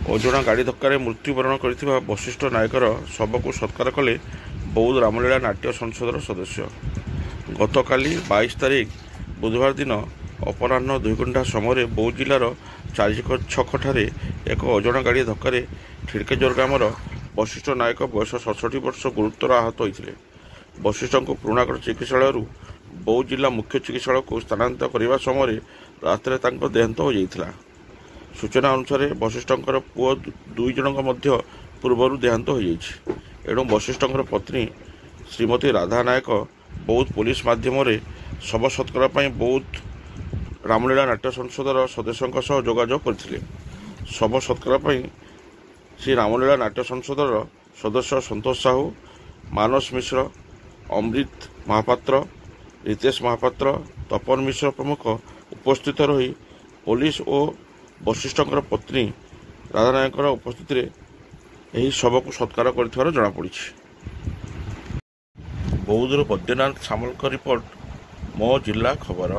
ଅଜଣା ଗାଡ଼ି ଧକ୍କାରେ ମୃତ୍ୟୁବରଣ କରିଥିବା ବଶିଷ୍ଠ ନାୟକର ଶବକୁ ସତ୍କାର କଲେ ବୌଦ୍ଧ ରାମଲୀଳା ନାଟ୍ୟ ସଂସଦର ସଦସ୍ୟ। ଗତକାଲି 22 ତାରିଖ ବୁଧବାର ଦିନ ଅପରାହ୍ନ 2 ଘଣ୍ଟା ସମୟରେ ବୌଦ୍ଧ ଜିଲ୍ଲାର ଚାରିଛକଠାରେ ଏକ ଅଜଣା ଗାଡ଼ି ଧକ୍କାରେ ଠିଡ଼କେଜୋର ଗ୍ରାମର ବଶିଷ୍ଠ ନାୟକ ବୟସ 67 ବର୍ଷ ଗୁରୁତର ଆହତ ହୋଇଥିଲେ। ବଶିଷ୍ଠଙ୍କୁ ପୁରୁଣାଗଡ଼ ଚିକିତ୍ସାଳୟରୁ ବୌଦ୍ଧ ଜିଲ୍ଲା ମୁଖ୍ୟ ଚିକିତ୍ସାଳୟକୁ ସ୍ଥାନାନ୍ତର କରିବା ସମୟରେ ରାସ୍ତାରେ ତାଙ୍କ ଦେହାନ୍ତ ହୋଇଯାଇଥିଲା। ସୂଚନା ଅନୁସାରେ ବଶିଷ୍ଠଙ୍କର ପୁଅ 2 ଜଣଙ୍କ ମଧ୍ୟ ପୂର୍ବରୁ ଦେହାନ୍ତ ହୋଇଯାଇଛି। ଏଣୁ ବଶିଷ୍ଠଙ୍କର ପତ୍ନୀ ଶ୍ରୀମତୀ ରାଧା ନାୟକ ବୌଦ୍ଧ ପୋଲିସ ମାଧ୍ୟମରେ ଶବ ସତ୍କାର ପାଇଁ ବୌଦ୍ଧ ରାମଲୀଳା ନାଟ୍ୟ ସଂସଦର ସଦସ୍ୟଙ୍କ ସହ ଯୋଗାଯୋଗ କରିଥିଲେ। ଶବ ସତ୍କାର ପାଇଁ ଶ୍ରୀ ରାମଲୀଳା ନାଟ୍ୟ ସଂସଦର ସଦସ୍ୟ ସନ୍ତୋଷ ସାହୁ, ମାନସ ମିଶ୍ର, ଅମୃତ ମହାପାତ୍ର, ରିତେଶ ମହାପାତ୍ର, ତପନ ମିଶ୍ର ପ୍ରମୁଖ ଉପସ୍ଥିତ ରହି ପୋଲିସ ଓ ବଶିଷ୍ଠଙ୍କର ପତ୍ନୀ ରାଧା ନାୟକଙ୍କ ଉପସ୍ଥିତିରେ ଏହି ଶବକୁ ସତ୍କାର କରିଥିବାର ଜଣାପଡ଼ିଛି। ବୌଦ୍ଧରୁ ବୈଦ୍ୟନାଥ ସାମଲଙ୍କ ରିପୋର୍ଟ, ମୋ ଜିଲ୍ଲା ଖବର।